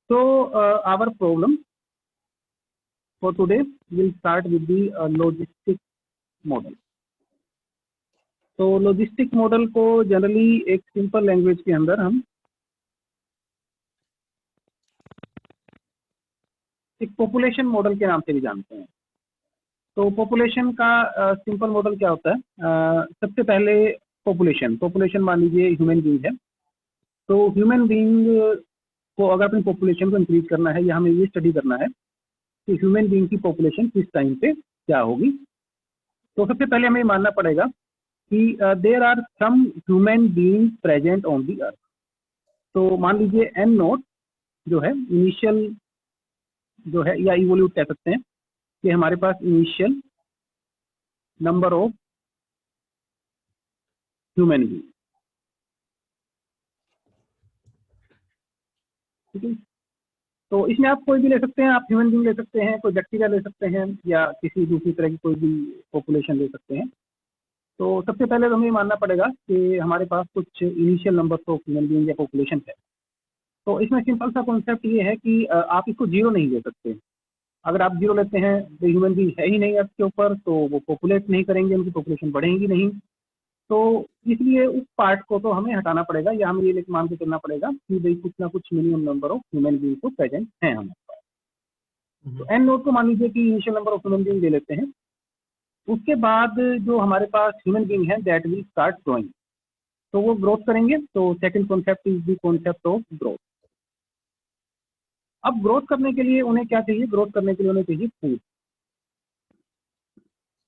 So our problem for today will start with the logistic model. तो logistic model को generally एक simple language के अंदर हम एक पॉपुलेशन मॉडल के नाम से भी जानते हैं। तो पॉपुलेशन का सिंपल मॉडल क्या होता है? सबसे पहले पॉपुलेशन मान लीजिए ह्यूमन बीइंग है। तो ह्यूमन बीइंग को अगर अपनी पॉपुलेशन को इंक्रीज करना है या हमें ये स्टडी करना है कि ह्यूमन बीइंग की पॉपुलेशन किस टाइम पे क्या होगी, तो सबसे पहले हमें मानना पड़ेगा कि there are some human being present on the earth. तो मान लीजिए एन नोट जो है इनिशियल जो है या इवोल्यूट कह सकते हैं कि हमारे पास initial number of human being, ठीक है। तो इसमें आप कोई भी ले सकते हैं, आप ह्यूमन बीइंग ले सकते हैं, कोई बैक्टीरिया ले सकते हैं या किसी दूसरी तरह की कोई भी पॉपुलेशन ले सकते हैं। तो सबसे पहले तो हमें मानना पड़ेगा कि हमारे पास कुछ initial number of human being या पॉपुलेशन है। तो इसमें सिंपल सा कॉन्सेप्ट ये है कि आप इसको जीरो नहीं ले सकते। अगर आप जीरो लेते हैं तो ह्यूमन बीइंग है ही नहीं अर्थ के ऊपर, तो वो पॉपुलेट नहीं करेंगे, उनकी पॉपुलेशन बढ़ेगी नहीं। तो इसलिए उस पार्ट को तो हमें हटाना पड़ेगा या हमें ये मान के चलना पड़ेगा कि भाई कुछ ना कुछ minimum number of human being तो प्रेजेंट है हमारे पास। तो एन नोट को मान लीजिए कि initial number of human being ले लेते हैं। उसके बाद जो हमारे पास ह्यूमन बीइंग है दैट विल स्टार्ट ग्रोइंग, तो वो ग्रोथ करेंगे। तो second concept is the concept of growth. अब ग्रोथ करने के लिए उन्हें क्या चाहिए? ग्रोथ करने के लिए उन्हें चाहिए फूड।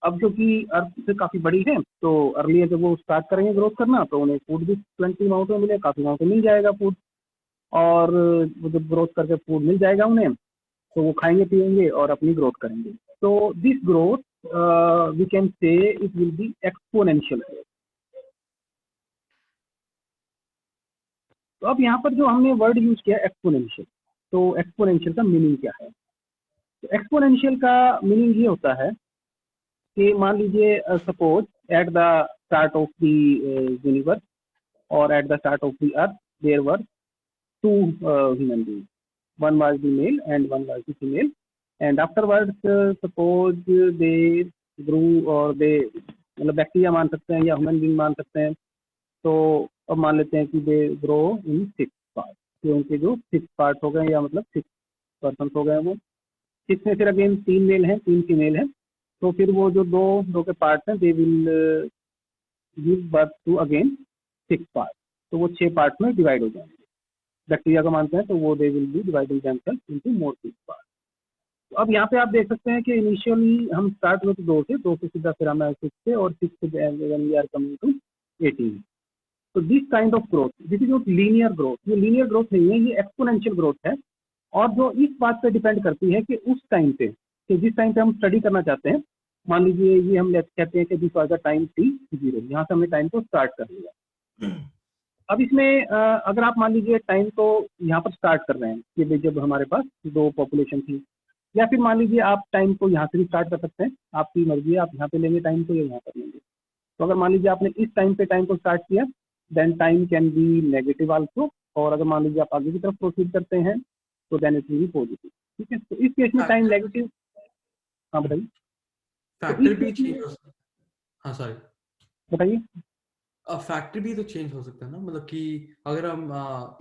अब क्योंकि अर्थ से काफ़ी बड़ी है तो अर्लियर जब वो स्टार्ट करेंगे ग्रोथ करना तो उन्हें फूड भी प्लेंटी अमाउंट में मिले, काफ़ी अमाउंट में मिल जाएगा फूड। और वो जब ग्रोथ करके फूड मिल जाएगा उन्हें तो वो खाएंगे पिएंगे और अपनी ग्रोथ करेंगे। तो this growth we can say it will be exponential growth. तो अब यहाँ पर जो हमने वर्ड यूज किया एक्सपोनेंशियल, तो एक्सपोनेंशियल का मीनिंग क्या है? तो एक्सपोनेंशियल का मीनिंग ये होता है कि मान लीजिए suppose at the start of the universe और at the start of the earth there were two human being, one was the male and one was the female, and afterwards suppose they grew और they, मतलब bacteria मान सकते हैं या human being मान सकते हैं। तो अब मान लेते हैं कि दे ग्रो इन 6 पार्ट, कि उनके जो 6 पार्ट हो गए या मतलब 6 पर्सन हो गए, वो 6 में फिर अगेन 3 मेल हैं 3 फीमेल हैं। तो फिर वो जो दो के पार्ट हैं they will give birth to again 6 part, तो वो 6 पार्ट में डिवाइड हो जाएंगे। बैक्टीरिया का मानते हैं तो वो they will be dividing themselves into more 6 part. तो अब यहाँ पे आप देख सकते हैं कि इनिशियली हम स्टार्ट हुए थे 2 से सीधा फिर हमें 6 से और 6 से when we are coming to 18। तो this kind of growth this is not linear growth, ये लीनियर ग्रोथ नहीं है, ये एक्सपोनेंशियल ग्रोथ है। और जो इस बात पे डिपेंड करती है कि उस टाइम पे, कि जिस टाइम पे हम स्टडी करना चाहते हैं, मान लीजिए ये हम कहते हैं कि this was the time t0, यहाँ से हमने टाइम को स्टार्ट कर लिया। अब इसमें अगर आप मान लीजिए टाइम को यहाँ पर स्टार्ट कर रहे हैं कि भाई जब हमारे पास 2 पॉपुलेशन थी, या फिर मान लीजिए आप टाइम को यहाँ से भी स्टार्ट कर सकते हैं, आपकी मर्जी है, आप यहाँ पे लेंगे टाइम को या यहाँ पर लेंगे। तो अगर मान लीजिए आपने इस टाइम पे टाइम को स्टार्ट किया then time can be negative also, और अगर मान लीजिए आप आगे की तरफ प्रोसीड करते हैं तो then it will be positive, ठीक है। तो इस केस में टाइम नेगेटिव, हाँ बताइए। फैक्टर भी चेंज हो सकता है, हाँ सॉरी बताइए। फैक्टर भी तो चेंज हो सकता है ना, मतलब कि अगर हम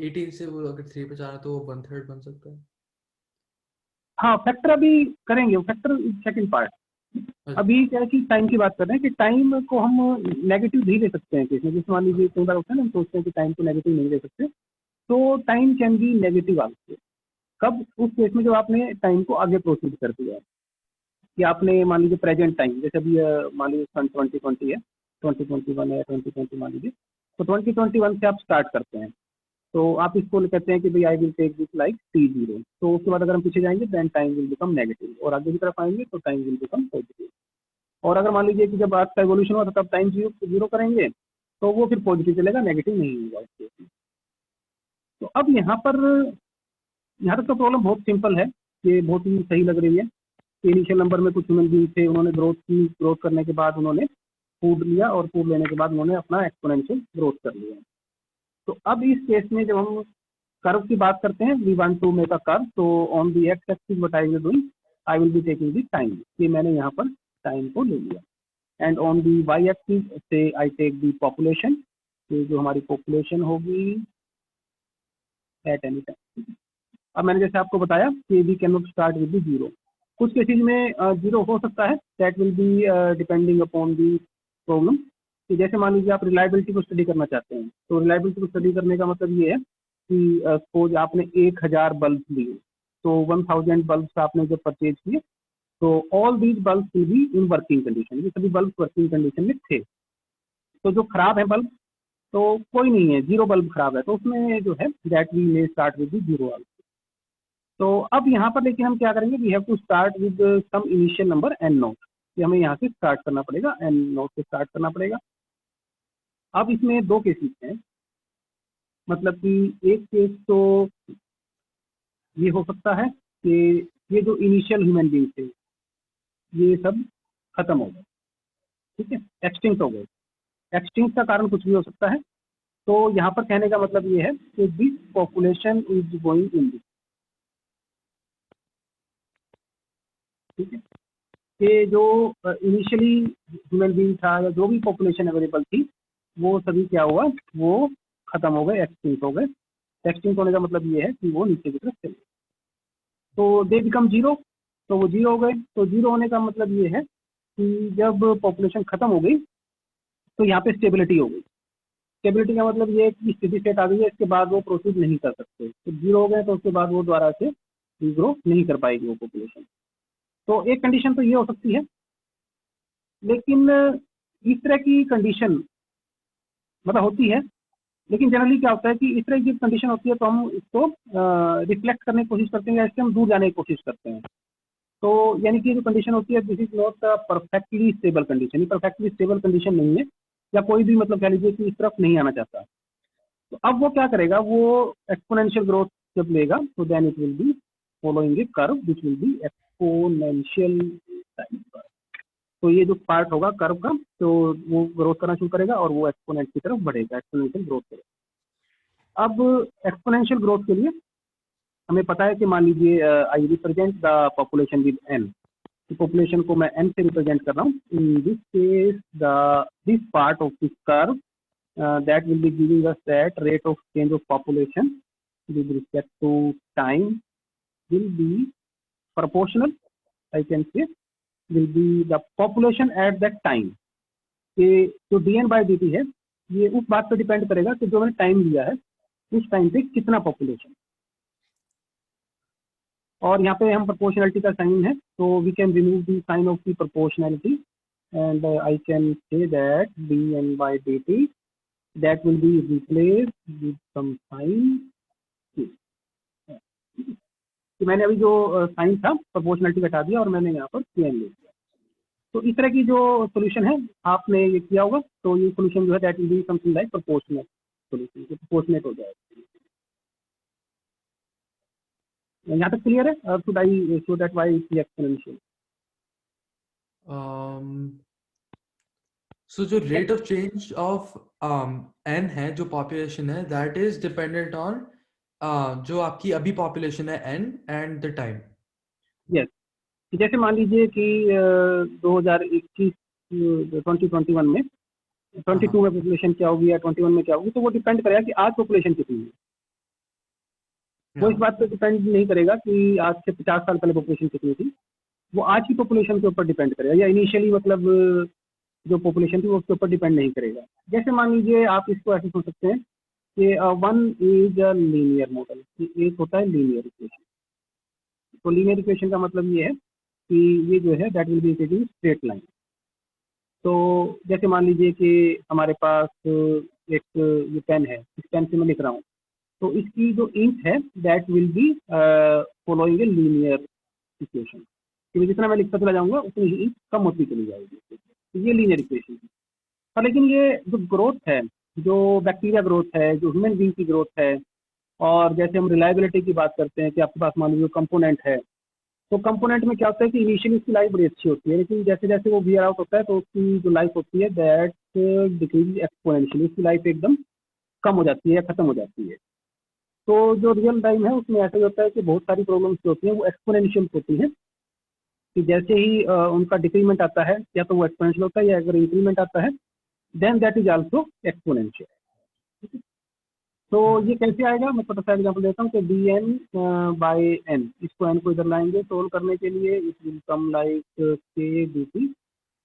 18 से वो अगर 3 पे जा रहे हैं तो वो 1/3 बन सकता है। हाँ फैक्टर अभी करेंगे, फैक्टर सेकंड पार्ट। अभी क्या है कि टाइम की बात कर रहे हैं कि टाइम को हम नेगेटिव नहीं ले सकते हैं केस में। जैसे मान लीजिए कई बार होता है ना, हम सोचते हैं कि टाइम को नेगेटिव नहीं ले सकते, तो time can be negative also. कब? उस केस में जब आपने टाइम को आगे प्रोसीड कर दिया है, कि आपने मान लीजिए प्रेजेंट टाइम, जैसे अभी मान लीजिए सन 2020 है, 2021 है, 2020 मान लीजिए, तो 2021 से आप स्टार्ट करते हैं। तो आप इसको कहते हैं कि भाई I will take this like t0। तो उसके बाद अगर हम पीछे जाएंगे then time will become negative, और आगे की तरफ आएंगे तो टाइम विल बिकम पॉजिटिव। और अगर मान लीजिए कि जब अर्थ का इवोल्यूशन हुआ था तब टाइम जीरो करेंगे तो वो फिर पॉजिटिव चलेगा, नेगेटिव नहीं होगा इस केस में। तो अब यहाँ तक तो प्रॉब्लम बहुत सिंपल है, ये बहुत ही सही लग रही है। इनिशियल नंबर में कुछ ह्यूमन बीइंग थे, उन्होंने ग्रोथ की, ग्रोथ करने के बाद उन्होंने फूड लिया और फूड लेने के बाद उन्होंने अपना एक्सपोनेंशियल ग्रोथ कर लिया। तो अब इस केस में जब हम कर्व की बात करते हैं, we want to make a curve, तो on the X axis what I will doing, I will be taking the time, कि मैंने यहाँ पर टाइम को ले लिया, and on the Y axis से आई टेक दी पॉपुलेशन, तो जो हमारी पॉपुलेशन होगी एट एनी टाइम। अब मैंने जैसे आपको बताया कि we can not start with the zero, कुछ केसेज में जीरो हो सकता है, that will be depending upon the problem, कि जैसे मान लीजिए आप रिलायबिलिटी को स्टडी करना चाहते हैं, तो रिलायबिलिटी को स्टडी करने का मतलब ये है कि सपोज आपने 1000 बल्ब लिए, तो 1000 बल्ब आपने जब परचेज किए, तो all these bulb will be in working condition, ये सभी बल्ब वर्किंग कंडीशन में थे। तो जो खराब है बल्ब, तो कोई नहीं है, जीरो बल्ब खराब है, तो उसमें जो है that we may start with zero. तो अब यहाँ पर लेकिन हम क्या करेंगे, we have to start with some initial number N naught, कि हमें यहाँ से स्टार्ट करना पड़ेगा, एन नोट से स्टार्ट करना पड़ेगा। अब इसमें दो केसेस हैं, मतलब कि एक केस तो ये हो सकता है कि ये जो इनिशियल ह्यूमन बींग थे ये सब खत्म हो गए, ठीक है, एक्सटिंक्ट हो गए। एक्सटिंक्ट का कारण कुछ भी हो सकता है, तो यहाँ पर कहने का मतलब ये है कि this population is going in this, ठीक है, कि जो इनिशियली ह्यूमन बींग था या जो भी पॉपुलेशन अवेलेबल थी, वो सभी क्या हुआ, वो खत्म हो गए, एक्सटिंक्ट हो गए। एक्सटिंक्ट होने का मतलब ये है कि वो नीचे की तरफ चले, तो दे बिकम जीरो, तो वो जीरो हो गए। तो जीरो होने का मतलब ये है कि जब पॉपुलेशन खत्म हो गई तो यहाँ पे स्टेबिलिटी हो गई। स्टेबिलिटी का मतलब ये है कि स्टेडी स्टेट आ गई है, इसके बाद वो प्रोसीड नहीं कर सकते, तो जीरो हो गए तो उसके बाद वो दोबारा से ग्रो नहीं कर पाएगी वो पॉपुलेशन। तो एक कंडीशन तो ये हो सकती है, लेकिन इस तरह की कंडीशन मतलब होती है, लेकिन जनरली क्या होता है कि इस तरह की कंडीशन होती है तो हम इसको रिफ्लेक्ट करने की कोशिश करते हैं या इससे हम दूर जाने की कोशिश करते हैं। तो यानी कि जो कंडीशन होती है, this is not a perfectly stable condition, ये परफेक्टली स्टेबल कंडीशन नहीं है, या कोई भी मतलब कह लीजिए कि इस तरफ नहीं आना चाहता। तो अब वो क्या करेगा, वो एक्सपोनेंशियल ग्रोथ जब लेगा तो then it will be following a curve which will be exponential type curve. तो ये जो पार्ट होगा कर्व का, तो वो ग्रोथ करना शुरू करेगा और वो एक्सपोनेंट की तरफ बढ़ेगा, एक्सपोनेंशियल ग्रोथ करेगा। अब एक्सपोनेंशियल ग्रोथ के लिए हमें पता है कि मान लीजिए I represent the population with N, population को मैं एन से रिप्रेजेंट कर रहा हूँ। In this case this part of this curve that will be giving us that rate of change of population with respect to time will be proportional, I can say, will be the population at that time, कि जो dn by dt है ये उस बात पर depend करेगा कि जो मैंने टाइम लिया है उस टाइम पे कितना पॉपुलेशन। और यहाँ पे हम प्रोपोर्शनलिटी का साइन है, तो we can remove the sign of the proportionality and I can say that dn by dt that will be replaced with some sign k। तो मैंने अभी जो साइन था प्रोपोर्शनलिटी हटा दिया और मैंने यहाँ पर kn ले लिया। तो इस तरह की जो सोल्यूशन है आपने ये किया होगा, तो ये सोल्यूशन जो है that will be something like proportional solution, proportionate हो जाएगा। यहाँ तक क्लियर है? Should I show that why is exponential? So जो rate of change of n है, जो population है, that is dependent on जो आपकी अभी population है n and the time. Yes, जैसे मान लीजिए कि 2021 2021 में 22 में पॉपुलेशन क्या होगी या 21 में क्या होगी, तो वो डिपेंड करेगा कि आज पॉपुलेशन कितनी है। वो इस बात पर डिपेंड नहीं करेगा कि आज से 50 साल पहले पॉपुलेशन कितनी थी, वो आज की पॉपुलेशन के ऊपर डिपेंड करेगा, या इनिशियली मतलब जो पॉपुलेशन थी वो उसके ऊपर डिपेंड नहीं करेगा। जैसे मान लीजिए आप इसको ऐसे सोच सकते हैं कि one is a linear model, एक होता है लीनियर इक्वेशन। तो लीनियर इक्वेशन का मतलब ये है कि ये जो है that will be equal to straight line. तो जैसे मान लीजिए कि हमारे पास एक ये पेन है, इस पेन से मैं लिख रहा हूँ, तो इसकी जो इंक है that will be following a linear equation, कि जितना मैं लिखता चला जाऊंगा उतनी ही इंक कम होती चली जाएगी। तो ये लीनियर इक्वेशन है। और लेकिन ये जो ग्रोथ है, जो बैक्टीरिया ग्रोथ है, जो ह्यूमन बींग की ग्रोथ है, और जैसे हम रिलायबिलिटी की बात करते हैं कि आपके पास मान लीजिए कंपोनेंट है, तो कंपोनेंट में क्या होता है कि इनिशियली उसकी लाइफ बड़ी अच्छी होती है, लेकिन जैसे जैसे वो वियर आउट होता है तो उसकी जो लाइफ होती है दैट डिक्रीज एक्सपोनेंशियली, उसकी लाइफ एकदम कम हो जाती है या खत्म हो जाती है। तो जो रियल टाइम है उसमें ऐसा ही होता है कि बहुत सारी प्रॉब्लम्स जो होती हैं वो एक्सपोनेंशियल होती हैं, कि जैसे ही उनका डिक्रीमेंट आता है या तो वो एक्सपोनेंशियल होता है, या अगर इंक्रीमेंट आता है then that is also exponential. तो ये कैसे आएगा, मैं छोटा सा एग्जाम्पल देता हूँ कि डी एन बाई एन, इसको एन को इधर लाएंगे सोल्व करने के लिए, it will come like K D T,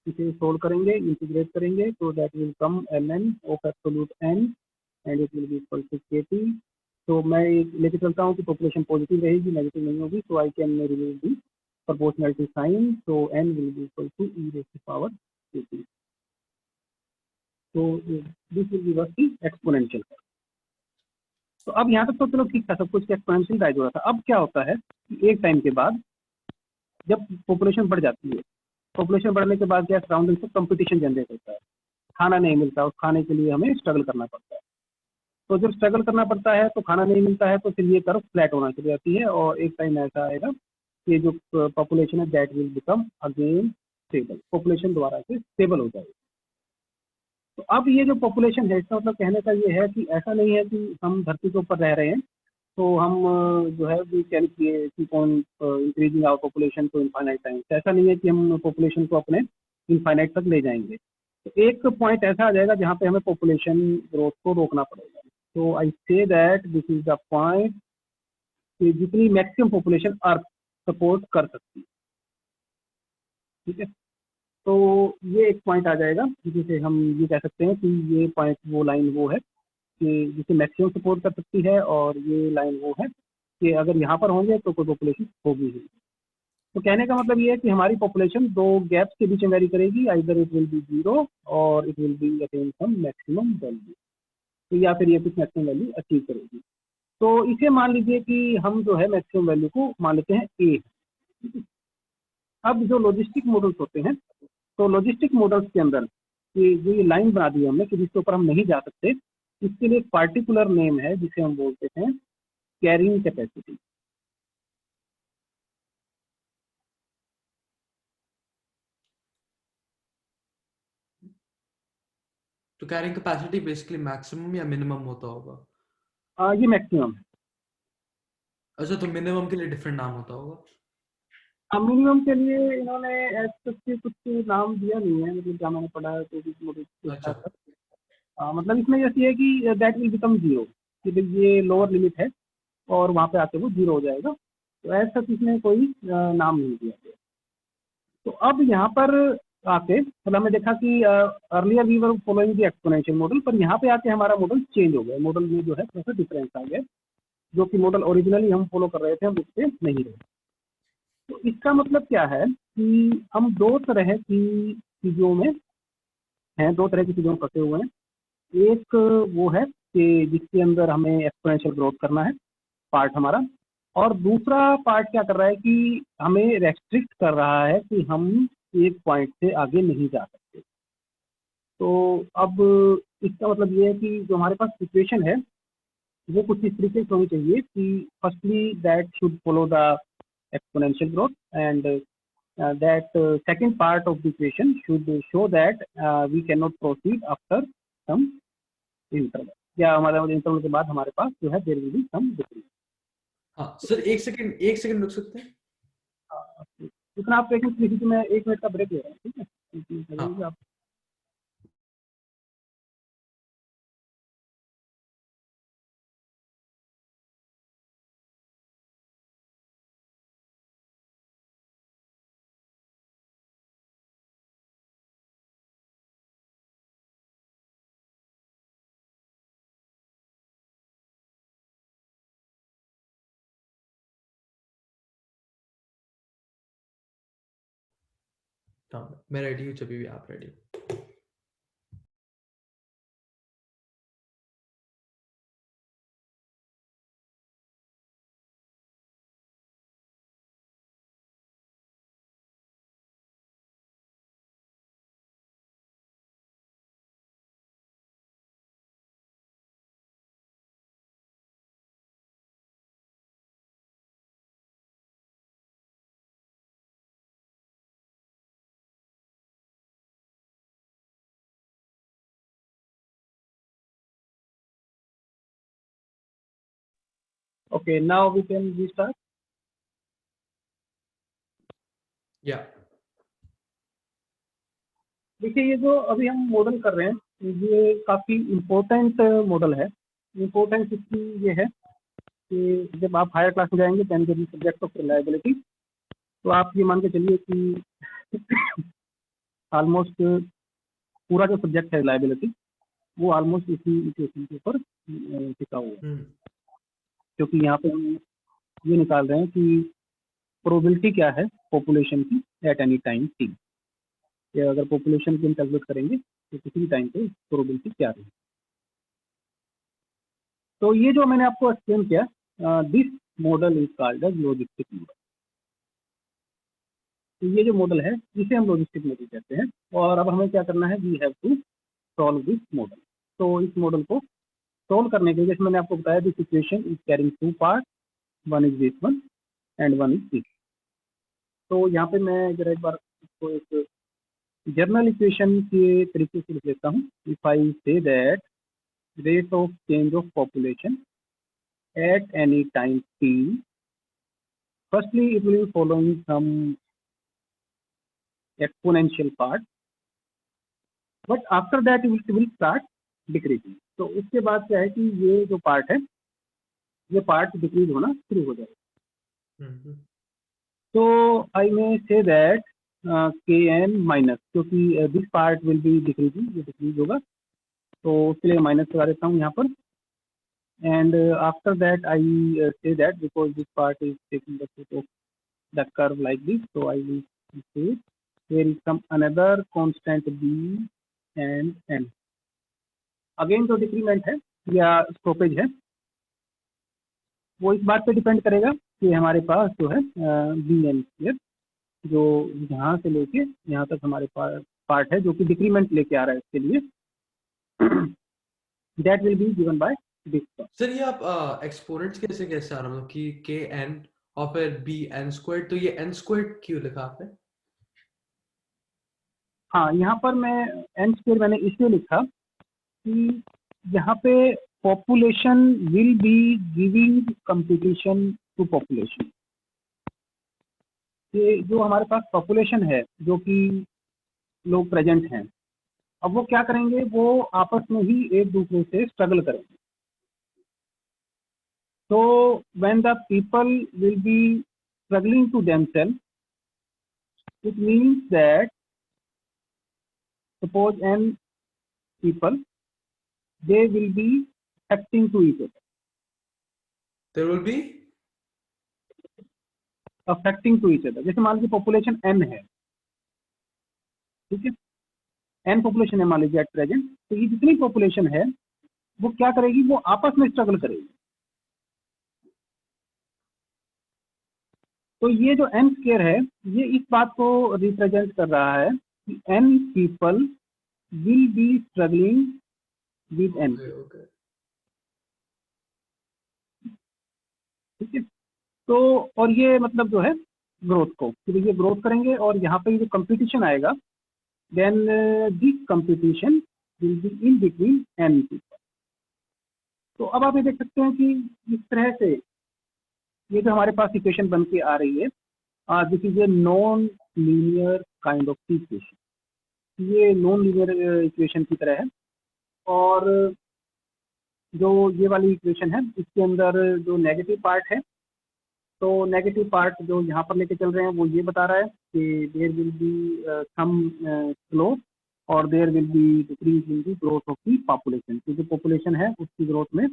इसे सोल्व करेंगे, इंटीग्रेट करेंगे, तो that will come L N of absolute N and it will be equal to K T. तो मैं लेके चलता हूँ कि पॉपुलेशन पॉजिटिव रहेगी, नेगेटिव नहीं होगी, तो I can remove the proportionality sign, so n will be equal to e raised to power kt. So this will give us the exponential। तो अब यहाँ तक तो चलो ठीक था, सब कुछ एक्सपोनेंशियल राइज हो रहा था। अब क्या होता है कि एक टाइम के बाद जब पॉपुलेशन बढ़ जाती है, पॉपुलेशन बढ़ने के बाद क्या सराउंडिंग से कंपटीशन जनरेट होता है, खाना नहीं मिलता, उस खाने के लिए हमें स्ट्रगल करना पड़ता है। तो जब स्ट्रगल करना पड़ता है तो खाना नहीं मिलता है, तो फिर ये कर्व फ्लैट होना शुरू जाती है, और एक टाइम ऐसा आएगा कि जो पॉपुलेशन है that will become again stable, population दोबारा से स्टेबल हो जाएगी। तो अब ये जो पॉपुलेशन है, इसका मतलब कहने का ये है कि ऐसा नहीं है कि हम धरती के ऊपर रह रहे हैं तो हम जो है we can keep on increasing our population to infinite time. ऐसा नहीं है कि हम पॉपुलेशन को अपने इनफाइनाइट तक ले जाएंगे। तो एक पॉइंट ऐसा आ जाएगा जहाँ पे हमें पॉपुलेशन ग्रोथ को रोकना पड़ेगा। तो I say that this is the point कि जितनी मैक्सिमम पॉपुलेशन अर्थ सपोर्ट कर सकती है, ठीक है। तो ये एक पॉइंट आ जाएगा जिसे हम ये कह सकते हैं कि ये पॉइंट वो लाइन वो है कि जिसे मैक्सिमम सपोर्ट कर सकती है, और ये लाइन वो है कि अगर यहाँ पर होंगे तो कोई पॉपुलेशन होगी ही। तो कहने का मतलब ये है कि हमारी पॉपुलेशन दो गैप्स के बीच में वेरी करेगी, either it will be zero और it will be attain some maximum value, तो या फिर ये कुछ मैक्सिमम वैल्यू अचीव करेगी। तो इसे मान लीजिए कि हम जो है मैक्सिमम वैल्यू को मान लेते हैं ए। अब जो लॉजिस्टिक मॉडल्स होते हैं, तो लॉजिस्टिक मॉडल्स के अंदर ये जो ये लाइन बना दी हमने कि जिसके ऊपर हम नहीं जा सकते, इसके लिए एक पार्टिकुलर नेम है जिसे हम बोलते हैं कैरिंग कैपेसिटी। तो कैरिंग कैपेसिटी बेसिकली मैक्सिमम या मिनिमम होता होगा? ये मैक्सिमम है। अच्छा, तो मिनिमम के लिए डिफरेंट नाम होता होगा? मिनिमम के लिए इन्होंने ऐसे कुछ नाम दिया नहीं है, मतलब जहाँ मैंने पढ़ा है तो भी मॉडल देखा अच्छा। था। मतलब इसमें जैसे है कि दैट विल बिकम जीरो, कि भाई ये लोअर लिमिट है और वहाँ पे आके वो जीरो हो जाएगा। तो ऐसा इसमें कोई नाम नहीं दिया गया। तो अब यहाँ पर आके मतलब हमने देखा कि earlier we were following the exponential model, पर यहाँ पे आके हमारा मॉडल चेंज हो गया, मॉडल में जो है थोड़ा सा डिफरेंस आ गया, जो कि मॉडल ओरिजिनली हम फॉलो कर रहे थे हम उससे नहीं रहे। तो इसका मतलब क्या है कि हम दो तरह की चीज़ों में हैं, दो तरह की चीज़ों में फंसे हुए हैं। एक वो है कि जिसके अंदर हमें एक्सपोनेंशियल ग्रोथ करना है, पार्ट हमारा, और दूसरा पार्ट क्या कर रहा है कि हमें रेस्ट्रिक्ट कर रहा है कि हम एक पॉइंट से आगे नहीं जा सकते। तो अब इसका मतलब ये है कि जो हमारे पास सिचुएशन है वो कुछ इस तरीके से होनी चाहिए कि firstly that should follow the exponential growth, and that second part of the equation should show that we cannot proceed after some interval, या हमारे इंटरवल के बाद हमारे पास जो है there will be some decrease। हाँ सर, एक सेकंड रुक सकते हैं? इतना आप पेशेंस लीजिए, मैं 1 मिनट का ब्रेक ले रहा हूँ, ठीक है, हाँ। लगेगी आप हाँ, मैं रेडी हूँ, जब भी आप ready. Okay, now we can restart. Yeah. देखिए ये जो अभी हम मॉडल कर रहे हैं ये काफ़ी इम्पोर्टेंट मॉडल है। इम्पोर्टेंस इसकी ये है कि जब आप हायर क्लास में जाएंगे then there is subject of reliability, तो आप ये मान के चलिए कि ऑलमोस्ट पूरा जो सब्जेक्ट है रिलायबिलिटी वो ऑलमोस्ट इसी इक्वेशन के ऊपर टिका हुआ है। क्योंकि यहाँ पे हम ये निकाल रहे हैं कि प्रोबेबिलिटी क्या है पॉपुलेशन की एट एनी टाइम टी, या अगर पॉपुलेशन की हम कैलकुलेट करेंगे तो किसी भी टाइम पे प्रोबेबिलिटी क्या रहेगी। तो ये जो मैंने आपको एक्सप्लेन किया, this model is called as logistic model. तो ये जो मॉडल है इसे हम लॉजिस्टिक मॉडल कहते हैं। और अब हमें क्या करना है, we have to solve this model. तो इस मॉडल को सॉल्व करने के लिए जैसे मैंने आपको बताया this equation is carrying two part, one is this one and one is this. तो यहाँ पे मैं जरा एक बार इसको एक जर्नल इक्वेशन के तरीके से लिख लेता हूँ। If I say that rate of change of population at any time t, firstly it will be following some exponential part, but after that it will start decreasing। तो उसके बाद क्या है कि ये जो पार्ट है ये पार्ट डिक्रीज होना शुरू हो जाएगा। तो आई मे से दैट के एन माइनस, क्योंकि this part will be decreasing, ये डिक्रीज होगा तो उसके लिए माइनस लगा देता हूँ यहाँ पर। And after that I say that because this part is taking the shape of the curve like this, so I will say there is some another constant b and n। Again जो decrement है या stoppage है वो इस बात पे depend करेगा कि हमारे पास जो है बी एन स्क्वायर जो यहाँ से लेके यहाँ तक हमारे पास पार्ट है जो कि डिक्रीमेंट लेके आ रहा है, इसके लिए that will be given by this. Sir ये आप एक्सपोनेंट्स कैसे कैसे आ रहा, मतलब कि के एन और फिर बी एन स्क्वायर, तो ये एन स्क्वायर क्यों लिखा आपने? हाँ, यहाँ पर मैं एन स्क्वायर मैंने इसलिए लिखा कि यहाँ पे population will be giving competition to population. ये जो हमारे पास पॉपुलेशन है जो कि लोग प्रेजेंट हैं, अब वो क्या करेंगे, वो आपस में ही एक दूसरे से स्ट्रगल करेंगे। तो when the people will be struggling to themselves, it means that suppose N people they will be acting to each other, There will be affecting to each other। जैसे मान लीजिए पॉपुलेशन n है, ठीक है, n population है मान लीजिए at present, तो ये जितनी पॉपुलेशन है वो क्या करेगी, वो आपस में स्ट्रगल करेगी। तो ये जो n स्क्वायर है ये इस बात को रिप्रेजेंट कर रहा है कि n people will be struggling with n। ठीक है, तो और ये मतलब जो है ग्रोथ को, फिर ये ग्रोथ करेंगे और यहाँ पे जो कंपटीशन आएगा then this competition will be in between N people. तो अब आप ये देख सकते हैं कि इस तरह से ये जो हमारे पास इक्वेशन बन के आ रही है, this is a non linear kind of equation. ये नॉन लीनियर इक्वेशन की तरह है। और जो ये वाली इक्वेशन है इसके अंदर जो नेगेटिव पार्ट है, तो नेगेटिव पार्ट जो यहाँ पर लेके चल रहे हैं वो ये बता रहा है कि there will be some slope और there will be decrease in the growth of the population. जो पॉपुलेशन है उसकी ग्रोथ में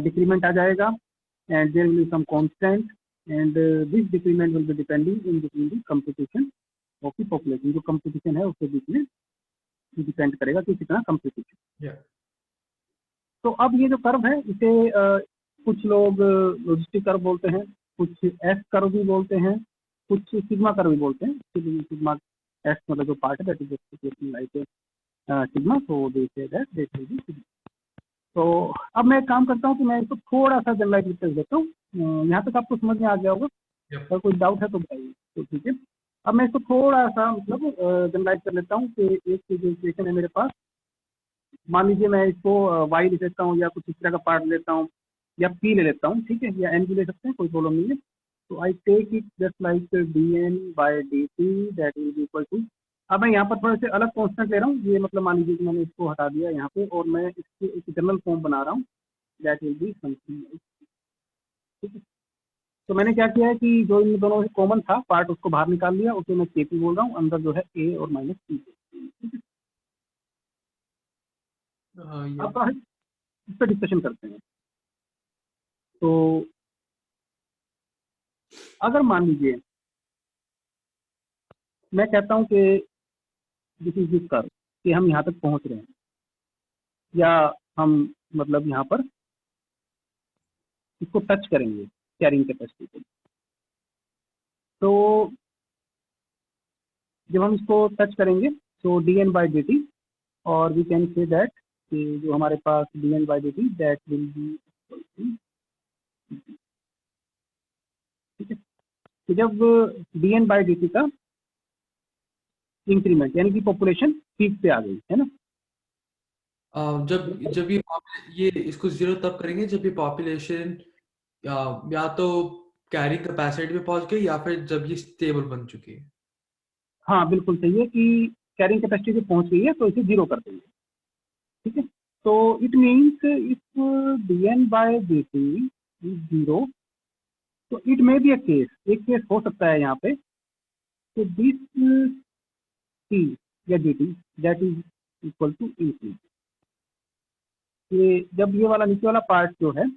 डिक्रीमेंट आ जाएगा and there will be some constant and this decrement will be depending in between the competition of the population. जो competition है उसके बीच में डिपेंड करेगा कि कितना कंपटीशन। तो अब ये जो कर्व है इसे कुछ लोग लॉजिस्टिक कर्व बोलते हैं, कुछ एस कर्व भी बोलते हैं, कुछ सिग्मा कर्व भी बोलते हैं। सिग्मा एस मतलब जो पार्ट है दैट इज लाइक सिग्मा, तो they say that that will be sigma. तो अब मैं एक काम करता हूँ कि मैं इसको थोड़ा सा जनरलाइज कर देता हूँ। यहाँ तक आपको समझ में आ गया होगा, अगर कोई डाउट है तो बताइए। तो ठीक है, अब मैं इसको थोड़ा सा मतलब जनरलाइज कर लेता हूँ कि एक जो इक्वेशन है मेरे पास, मान लीजिए मैं इसको वाई लिख लेता हूँ या कुछ इस तरह का पार्ट लेता हूँ, या पी ले लेता हूँ, ठीक है, या एन भी ले सकते हैं, कोई प्रॉब्लम नहीं है। तो I take it just like D N by D T that will be equal to, अब मैं यहाँ पर थोड़े से अलग कॉन्स्टेंट ले रहा हूँ, ये मतलब मान लीजिए कि मैंने इसको हटा दिया यहाँ पे और मैं इसके एक जनरल फॉर्म बना रहा हूँ, दैट विल बी समथिंग, ठीक है। तो मैंने क्या किया है कि जो इन दोनों से कॉमन था पार्ट उसको बाहर निकाल लिया, उसे मैं के पी बोल रहा हूँ, अंदर जो है ए और माइनस पी, ठीक है। ये अब इस पर डिस्कशन करते हैं। तो अगर मान लीजिए मैं कहता हूं कि दिस इज दिस कर्व, कि हम यहाँ तक पहुंच रहे हैं, या हम मतलब यहाँ पर इसको टच करेंगे कैरिंग कैपेसिटी को, तो जब हम इसको टच करेंगे तो D N by D T, और वी कैन से दैट कि जो हमारे पास D N by D T that will be, ठीक है। तो जब D N by D T का इंक्रीमेंट यानी कि पॉपुलेशन पीक पे आ गई है ना, जब जब ये इसको 0 तब करेंगे जब ये पॉपुलेशन या तो कैरिंग कैपेसिटी पे पहुंच गई या फिर जब ये स्टेबल बन चुकी है। हाँ बिल्कुल सही है कि कैरिंग कैपेसिटी पे पहुंच गई है तो इसे जीरो कर देंगे, ठीक है। तो it means if D N by D T is zero, तो इट मे बी एक केस हो सकता है यहाँ पे, तो दिस टी या D T that is equal to infinity, ये जब ये वाला नीचे वाला पार्ट जो है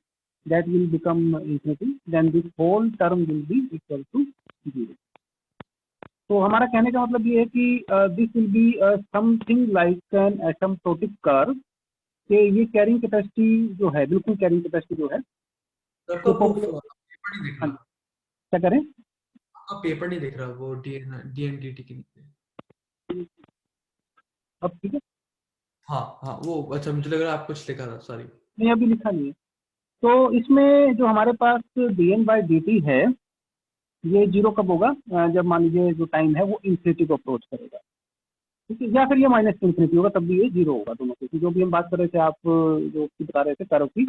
that will become infinity, then this whole term will be equal to zero. तो हमारा कहने का मतलब ये है कि this will be something like an asymptotic curve, कि ये कैरिंग कैपेसिटी जो है, बिल्कुल कैरिंग कैपेसिटी जो है, आपका तो पेपर नहीं दिख हाँ, रहा, क्या करें, आपका पेपर नहीं दिख रहा वो डीएनडीटी के नीचे। अब ठीक है, हाँ हाँ वो अच्छा, मुझे लग रहा है आप कुछ लिखा था, सॉरी। नहीं अभी लिखा नहीं है। तो इसमें जो हमारे पास D N by D T है, ये जीरो कब होगा, जब मान लीजिए जो टाइम है वो इंफिनिटी को अप्रोच करेगा, ठीक है, या फिर ये माइनस इंफिनिटी होगा, तब भी ये जीरो होगा दोनों की। जो भी हम बात कर रहे थे, आप जो बता रहे थे कर्व की,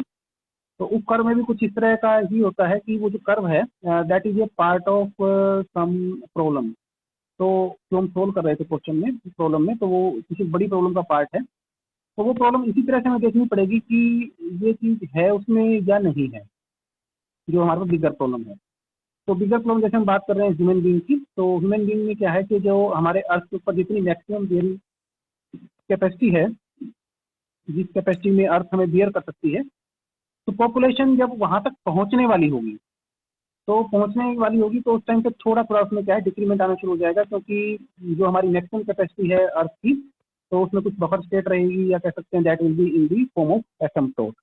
तो उस कर्व में भी कुछ इस तरह का ही होता है कि वो जो कर्व है that is a part of some problem. तो जो हम सोल्व कर रहे थे क्वेश्चन में, प्रॉब्लम में, तो वो किसी बड़ी प्रॉब्लम का पार्ट है, तो वो प्रॉब्लम इसी तरह से हमें देखनी पड़ेगी कि ये चीज़ है उसमें या नहीं है, जो हमारे पास बिगर प्रॉब्लम है। तो बिगर प्रॉब्लम जैसे हम बात कर रहे हैं ह्यूमन बीइंग की, तो ह्यूमन बीइंग में क्या है कि जो हमारे अर्थ के ऊपर जितनी मैक्सिमम बियरिंग कैपेसिटी है, जिस कैपेसिटी में अर्थ हमें बियर कर सकती है, तो पॉपुलेशन जब वहां तक पहुंचने वाली होगी, तो उस टाइम पे थोड़ा थोड़ा उसमें क्या है डिक्रीमेंट आना शुरू हो जाएगा, क्योंकि जो हमारी मैक्सिमम कैपेसिटी है अर्थ की, तो उसमें कुछ बफर स्टेट रहेगी, या कह सकते हैं that will be in the form of asymptote,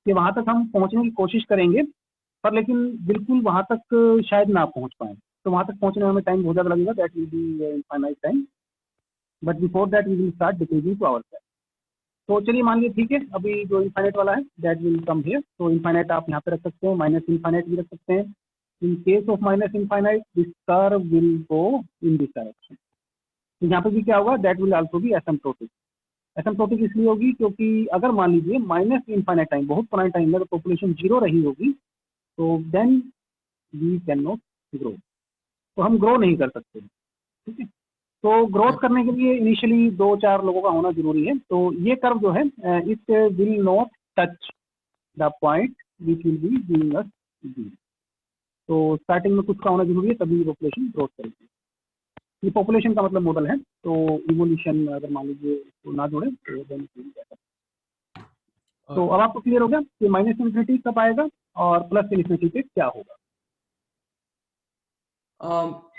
कि वहां तक हम पहुंचने की कोशिश करेंगे, पर लेकिन बिल्कुल वहां तक शायद ना पहुंच पाए। तो वहां तक पहुंचने में हमें टाइम बहुत ज़्यादा लगेगा, that will be infinite time, but before that we will start decreasing to our self. तो चलिए मान लीजिए ठीक है, अभी जो इनफाइनाइट वाला है दैट विल कम हियर, तो इनफाइनाइट आप यहाँ पे रख सकते हैं, माइनस इनफाइनाइट भी रख सकते हैं। In case of minus infinite this curve will go in this direction, तो यहाँ पे भी क्या होगा, that will also be asymptotic. Asymptotic इसलिए होगी क्योंकि अगर मान लीजिए माइनस इनफाइनाइट टाइम, बहुत पुराने टाइम में, अगर पॉपुलेशन जीरो रही होगी, तो then we can not grow, तो हम ग्रो नहीं कर सकते, ठीक है। तो ग्रोथ करने के लिए इनिशियली 2-4 लोगों का होना जरूरी है। तो ये कर्व जो है it will not touch the point which will be giving us zero, तो स्टार्टिंग में कुछ का होना जरूरी है, तभी पॉपुलेशन ग्रोथ करेगी। ये पॉपुलेशन का मतलब मॉडल है, तो इवोल्यूशन अगर मान लीजिए तो ना जोड़े तो देन, तो अब आपको क्लियर हो गया कि माइनस इन्फिनिटी कब आएगा और प्लस इन्फिनिटी पे क्या होगा।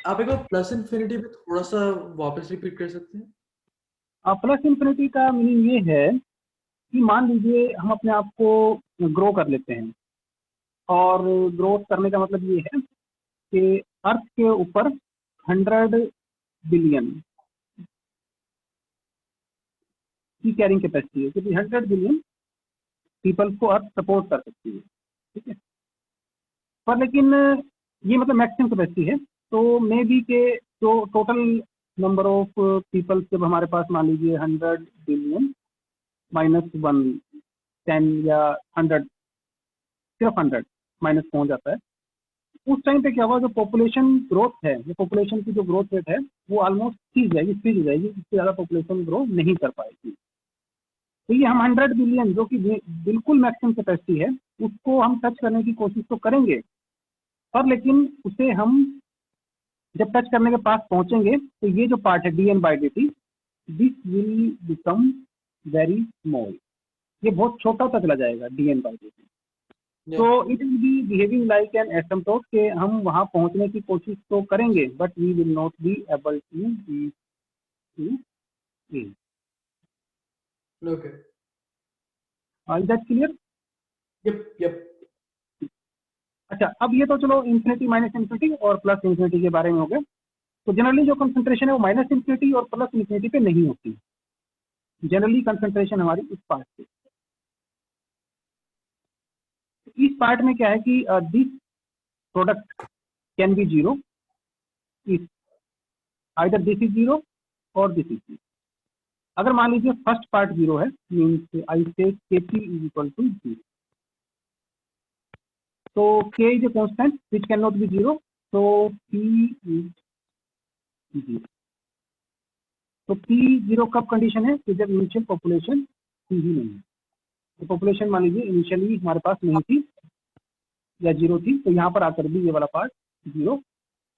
आप एक बार प्लस इन्फिनिटी पे थोड़ा सा वापस रिपीट कर सकते हैं। प्लस इन्फिनिटी का मीनिंग ये है कि मान लीजिए हम अपने आप को ग्रो कर लेते हैं, और ग्रोथ करने का मतलब ये है कि अर्थ के ऊपर 100 बिलियन की कैरिंग कैपेसिटी है, क्योंकि 100 बिलियन पीपल को अर्थ सपोर्ट कर सकती है, ठीक है। पर लेकिन ये मतलब मैक्सिमम कैपेसिटी है, तो मे बी के जो टोटल नंबर ऑफ पीपल जब हमारे पास मान लीजिए 100 बिलियन -1, 10 या 100 सिर्फ 100 माइनस पहुंच जाता है। उस टाइम पे क्या होगा, जो पॉपुलेशन ग्रोथ है, जो पॉपुलेशन की जो ग्रोथ रेट है वो ऑलमोस्ट फ्रीज हो जाएगी, इससे ज़्यादा पॉपुलेशन ग्रो नहीं कर पाएगी। तो ये हम 100 बिलियन जो कि बिल्कुल मैक्सिमम कैपेसिटी है, उसको हम टच करने की कोशिश तो करेंगे, पर लेकिन उसे हम जब टच करने के पास पहुंचेंगे तो ये जो पार्ट है dn/dt, this will become very small, ये बहुत छोटा होता चला जाएगा dn/dt। Yeah. तो it will be behaving like an asymptote के हम वहां पहुंचने की कोशिश तो करेंगे, but we will not be able to be to is Okay. That clear. Yep. Yep. अच्छा, अब ये तो चलो इंफिनिटी माइनस इंफिनिटी और प्लस इंफिनिटी के बारे में हो गया। तो जनरली जो कंसंट्रेशन है वो माइनस इंफिनिटी और प्लस इंफिनिटी पे नहीं होती, जनरली कंसंट्रेशन हमारी इस पार्ट पे। इस पार्ट में क्या है कि this product can be zero if either this is zero और दिस इज जीरो। अगर मान लीजिए फर्स्ट पार्ट जीरो है, means I say Kp is equal to zero, तो K is a constant which can not be zero, तो P is zero. तो P zero कब condition है कि जब इनिशियल पॉपुलेशन थी ही नहीं है। तो पॉपुलेशन मान लीजिए इनिशियली हमारे पास नहीं थी या जीरो थी, तो यहाँ पर आकर भी ये वाला पार्ट जीरो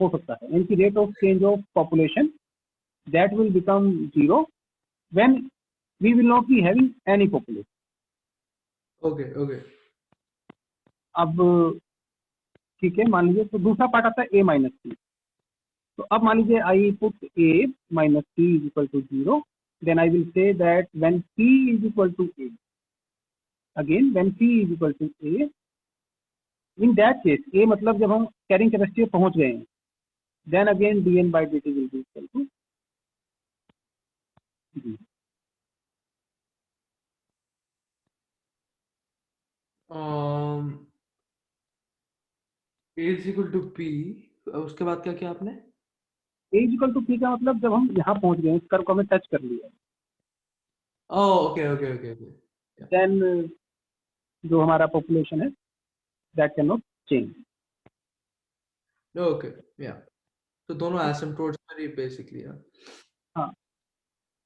हो सकता है। यानी कि rate of change of population that will become zero when we will not be having any population. Okay. Okay. अब ठीक है, मान लीजिए तो दूसरा पार्ट आता है a माइनस टी। तो अब मान लीजिए I put a minus T is equal to zero, then I will say that when p is equal to a, again when p is equal to a, in that case a मतलब जब हम carrying capacity पे पहुंच गए हैं, then again dn/dt will be equal to 0। A is equal to P. उसके बाद क्या किया आपने? a is equal to p का मतलब जब हम यहाँ पहुंच गए, इस कर्व को हमें टच कर लिया, Oh, okay. Okay. Okay. Okay. Yeah. Then जो हमारा पॉपुलेशन है that can not change. Okay. Yeah. तो दोनों asymptotes पर ही basically है. हाँ,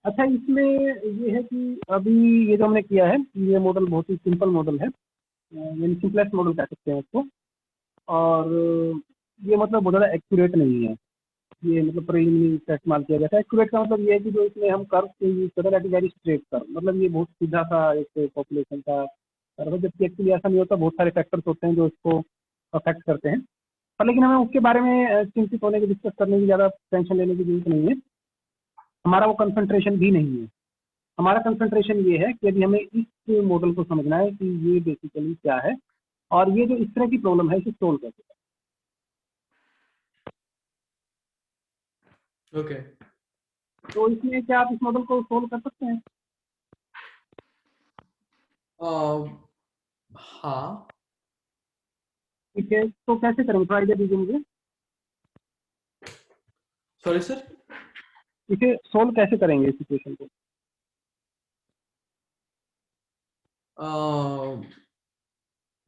अच्छा इसमें ये है कि अभी ये जो हमने किया है, ये मॉडल बहुत ही सिंपल मॉडल है, यानी सिंपलेस्ट मॉडल कह सकते हैं इसको। और ये मतलब बहुत ज़्यादा एक्यूरेट नहीं है, ये मतलब प्रीलिमिनरी का इस्तेमाल किया जाता है। एक्यूरेट का मतलब ये है कि जो इसमें हम कर्व यूज कर रहे हैं वेरी स्ट्रेट कर्व, मतलब ये बहुत सीधा सा एक पॉपुलेशन का कर्व है, जबकि एक्चुअली ऐसा नहीं होता, बहुत सारे फैक्टर्स होते हैं जो इसको अफेक्ट करते हैं। पर लेकिन हमें उसके बारे में चिंतित होने की, डिस्कस करने की, ज़्यादा टेंशन लेने की जरूरत नहीं है। हमारा वो कंसंट्रेशन भी नहीं है। हमारा कंसंट्रेशन ये है कि यदि हमें इस मॉडल को समझना है कि ये बेसिकली क्या है और ये जो इस तरह की प्रॉब्लम है इसे सोल्व कैसे करें। Okay. तो इसमें क्या आप इस मॉडल को सोल्व कर सकते हैं? हाँ. ठीक है, तो कैसे करेंगे, थोड़ा आइडिया दीजिए मुझे, Sorry sir. इसे सोल्व कैसे करेंगे इस सिचुएशन को?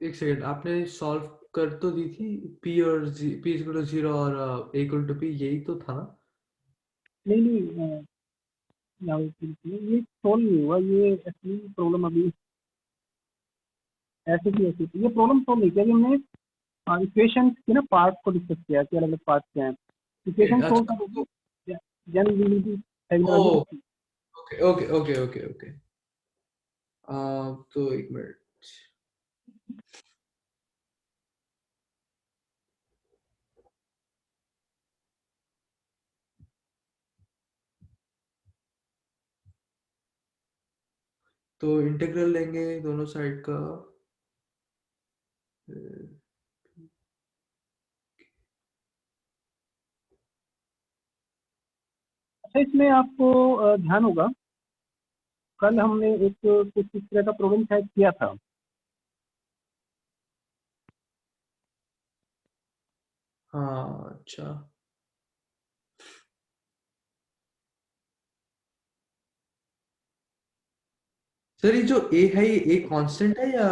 एक सेकंड, आपने सॉल्व कर तो दी थी P और P इक्वल टू 0 और A इक्वल टू P, यही तो था ना? नहीं नहीं, ये सोल्व नहीं हुआ, ये एक्चुअली प्रॉब्लम अभी ऐसे की ऐसी थी। ये प्रॉब्लम सोल्व नहीं किया, हमने इक्वेशन के ना पार्ट को डिस्कस किया कि अलग अलग पार्ट क्या है। इक्वेशन सोल्व अच्छा. कर then we will be having oh, another. Okay okay okay okay okay. तो एक मिनट. तो इंटीग्रल लेंगे दोनों साइड का. अच्छा, इसमें आपको ध्यान होगा कल हमने एक कुछ इस तरह का प्रॉब्लम शायद किया था। हाँ, अच्छा. सर ये जो A है, ये A कांस्टेंट है या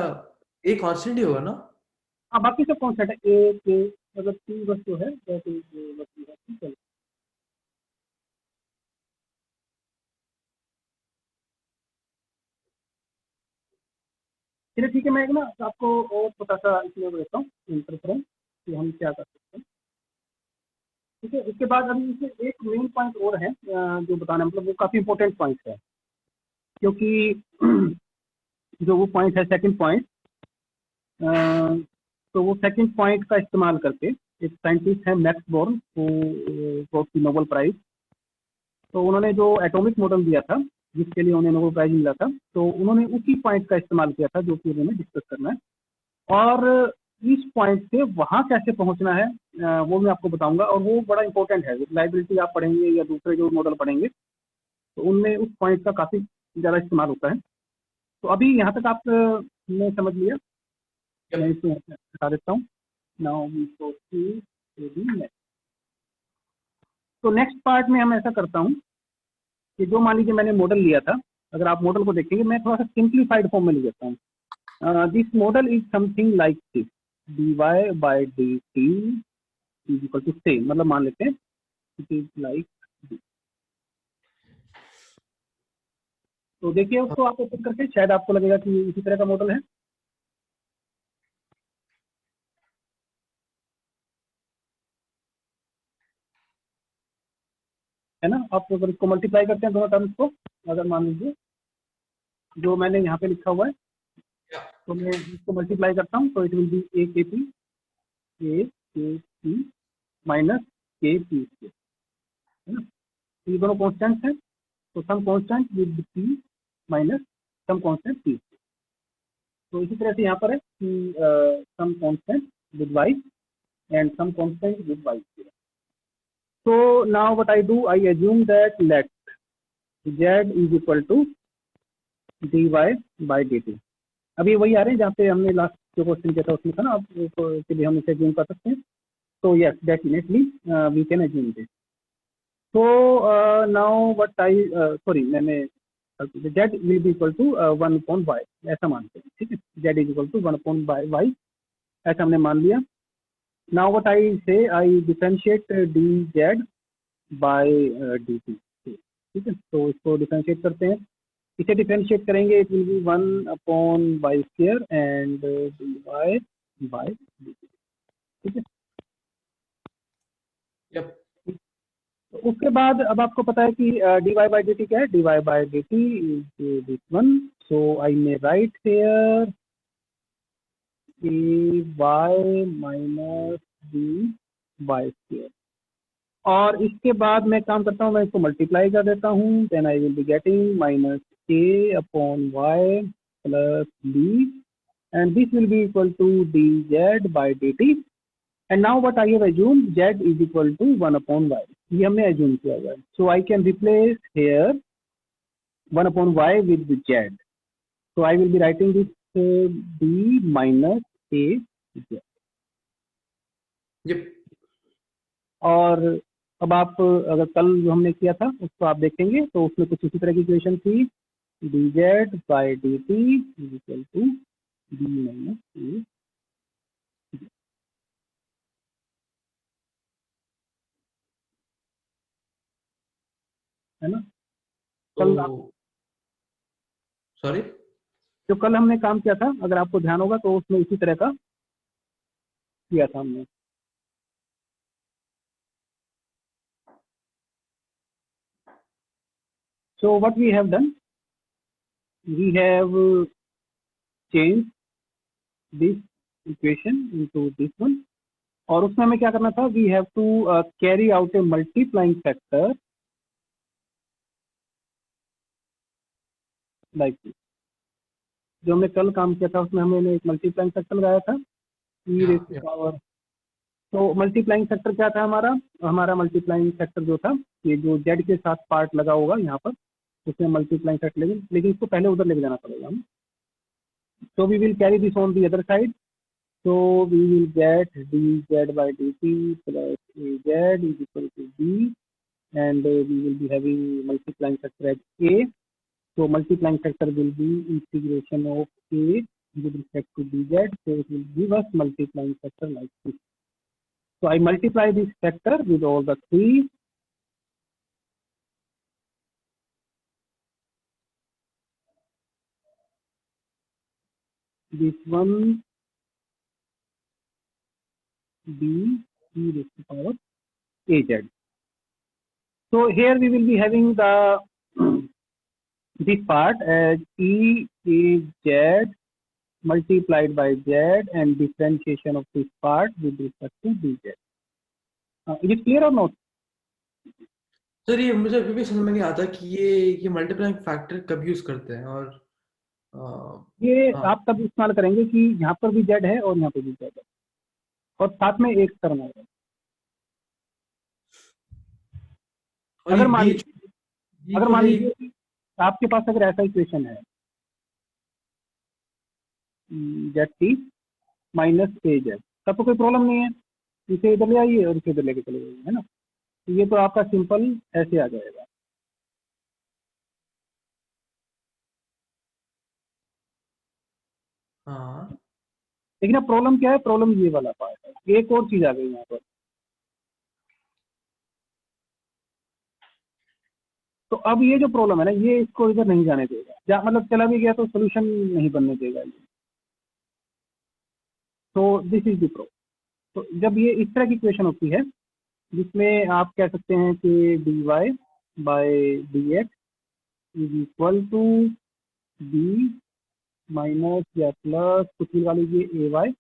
A कांस्टेंट ही होगा ना? हाँ बाकी सब कॉन्स्टेंट है, ए के मतलब टी बस जो है that is what we have to tell. चलिए ठीक है, मैं एक ना आपको और छोटा सा इसमें देता हूँ इंटरफ्रेंस कि हम क्या कर सकते हैं। ठीक है, इसके बाद अभी इसे एक मेन पॉइंट और है जो बताना, मतलब वो काफ़ी इंपॉर्टेंट पॉइंट है, क्योंकि जो वो पॉइंट है सेकंड पॉइंट, तो वो सेकंड पॉइंट का इस्तेमाल करके एक साइंटिस्ट है मैक्स बोर्न को गॉट द नोबेल प्राइज। तो उन्होंने जो एटॉमिक मॉडल दिया था जिसके लिए उन्हें नोबेल प्राइज मिला था, तो उन्होंने उसी पॉइंट का इस्तेमाल किया था जो कि उन्होंने डिस्कस करना है। और इस पॉइंट से वहाँ कैसे पहुँचना है वो मैं आपको बताऊंगा, और वो बड़ा इंपॉर्टेंट है। रिलायबिलिटी आप पढ़ेंगे या दूसरे जो मॉडल पढ़ेंगे तो उनमें उस पॉइंट का काफ़ी ज़्यादा इस्तेमाल होता है। तो अभी यहाँ तक आप ने समझ लिया, मैं इसको हटा देता हूँ। Now we proceed to the next. तो नेक्स्ट पार्ट में हम ऐसा करता हूँ कि जो मान लीजिए मैंने मॉडल लिया था, अगर आप मॉडल को देखेंगे मैं थोड़ा सा सिंप्लीफाइड फॉर्म में ले लेता हूँ। This model is something like this, dy by dt is equal to same, मतलब मान लेते हैं इट इज लाइक दिस। तो देखिए उसको आप ओपन करके शायद आपको लगेगा कि इसी तरह का मॉडल है ना। आप अगर इसको मल्टीप्लाई करते हैं दोनों टर्म्स को, अगर मान लीजिए जो मैंने यहाँ पे लिखा हुआ है, तो मैं इसको मल्टीप्लाई करता हूँ तो इट विल बी ए के पी माइनस के पी, है ना। ये दोनों कॉन्स्टेंट्स हैं, तो some constant with P minus some constant P. तो इसी तरह से यहाँ पर है कि some constant with Y and some constant with Y. So now what I do, I assume that let z is equal to dy by dt। अभी वही आ रहे हैं जहाँ पे हमने लास्ट जो क्वेश्चन किया था उसमें था ना, आप इसलिए हम इसे अज्यूम कर सकते हैं। तो yes definitely we can assume this. तो नाउ व्हाट आई सॉरी मैंने z will be equal to 1 upon y ऐसा मानते हैं, ठीक है। z is equal to 1 upon y ऐसा हमने मान लिया। Now what I say, I differentiate dz by dt, ठीक है। तो इसको डिफरेंशिएट करते हैं, इसे डिफरेंशिएट करेंगे it will be 1 upon Y square and D Y by dt, ठीक है। Yep. तो उसके बाद अब आपको पता है कि D Y by D T क्या है, D Y by D T is this one. So I may write here a Y minus D Y square, और इसके बाद मैं काम करता हूँ, मैं इसको मल्टीप्लाई कर देता हूँ, then I will be getting minus A upon Y plus B and this will be equal to D Z by D T. And now what I have assumed, Z is equal to 1 upon Y, ये हमने assume किया हुआ है। So I can replace here 1 upon Y with Z. So I will be writing this D minus A Z. Yep. और अब आप अगर कल जो हमने किया था उसको आप देखेंगे तो उसमें कुछ इसी तरह की इक्वेशन थी, D Z by D T is equal to D minus A, है ना। कल तो सॉरी, जो कल हमने काम किया था अगर आपको ध्यान होगा तो उसमें इसी तरह का किया था हमने। So what we have done, we have changed this equation into this one, और उसमें हमें क्या करना था, we have to carry out a multiplying factor like this। जो हमने कल काम किया था उसमें हमने एक मल्टीप्लाइंग फैक्टर लगाया था e रेज़ टू पावर। तो मल्टीप्लाइंग फैक्टर क्या था हमारा, हमारा मल्टीप्लाइंग फैक्टर जो था, ये जो z के साथ पार्ट लगा होगा यहाँ पर उसमें मल्टीप्लाइंग फैक्टर लेकिन इसको पहले उधर लेके जाना पड़ेगा हमें। So we will carry this on the other side, so we will get dz by dt plus az is equal to b, and we will be having multiplying factor as a, so multiplying factor will be integration of a with respect to dz, so it will give us multiplying factor like this. So I multiply this factor with all the three. This one b e raised to power az. So here we will be having the this part as e is z multiplied by z and differentiation of this part with respect to dz. Is it clear or not? Sir ये मुझे अभी भी समझ में नहीं आता कि ये मल्टीप्लाइंग फैक्टर कब यूज करते हैं और ये हाँ आप तब इस्तेमाल करेंगे कि यहाँ पर भी z है और यहाँ पर भी z है और साथ में एक टर्म है। और ये अगर जो मान है लीजिए आपके पास अगर ऐसा इक्वेशन है zt माइनस az, तब तो कोई प्रॉब्लम नहीं है, इसे इधर ले आइए और इसे इधर लेके चले जाइए, है ना। तो ये तो आपका सिंपल ऐसे आ जाएगा। हाँ लेकिन अब प्रॉब्लम क्या है, प्रॉब्लम ये वाला पार्ट है, एक और चीज आ गई यहाँ पर। तो अब ये जो प्रॉब्लम है ना, ये इसको इधर नहीं जाने देगा, मतलब चला भी गया तो सोल्यूशन नहीं बनने देगा ये। तो दिस इज द प्रॉब्लम। तो जब ये इस तरह की इक्वेशन होती है जिसमें आप कह सकते हैं कि dy by dx is equal to b minus या प्लस कुछ भी वाली ये ay,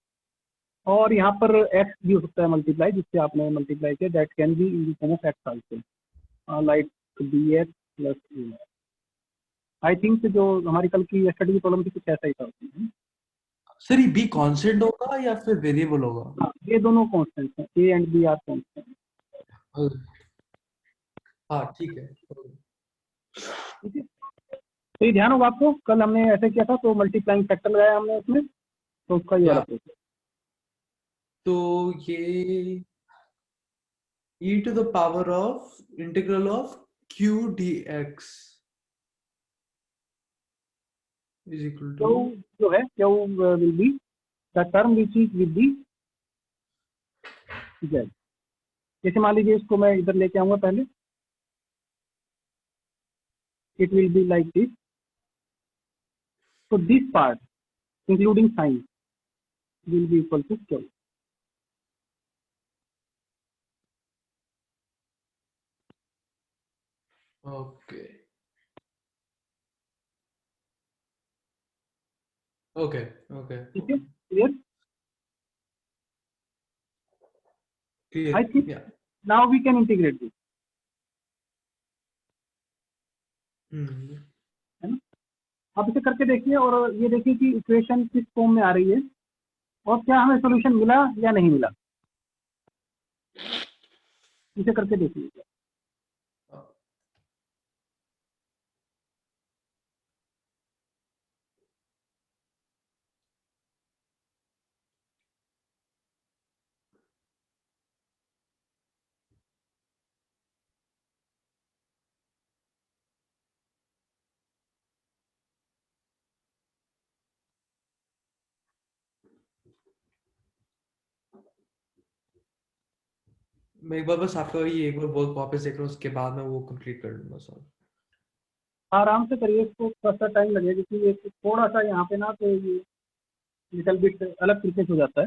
और यहाँ पर x भी हो सकता है मल्टीप्लाई, जिससे आपने मल्टीप्लाई किया, that can be in the form of x also, like dx plus ay। I think जो हमारी कल की स्टडी की प्रॉब्लम थी कुछ ऐसा ही था उसमें। सर ये बी कांस्टेंट होगा या फिर वेरिएबल होगा? हाँ, ये दोनों कांस्टेंट्स हैं, a and b are constant. हाँ ठीक है। ठीक है, तो ये ध्यान होगा आपको, कल हमने ऐसे किया था तो मल्टीप्लाइंग फैक्टर लगाया हमने उसमें, तो उसका ये वाला प्रोसेस। तो ये e to the power of integral of q dx is equal to जो है q will be the term which is with the z। जैसे मान लीजिए इसको मैं इधर लेके आऊंगा पहले, it will be like this. तो this part including sine will be equal to q। Okay okay okay ठीक है, clear? Clear I think now we can integrate this, है ना। आप इसे करके देखिए और ये देखिए कि इक्वेशन किस फॉर्म में आ रही है और क्या हमें सॉल्यूशन मिला या नहीं मिला, इसे करके देखिए। मैं एक बार बस आपका ये एक बार बहुत वापस देख रहा हूँ, उसके बाद मैं वो कंप्लीट कर लूंगा सर। आराम से करिए, इसको थोड़ा सा टाइम लगेगा क्योंकि थोड़ा सा यहाँ पे ना तो ये लिटिल बिट अलग तरीके से हो जाता है।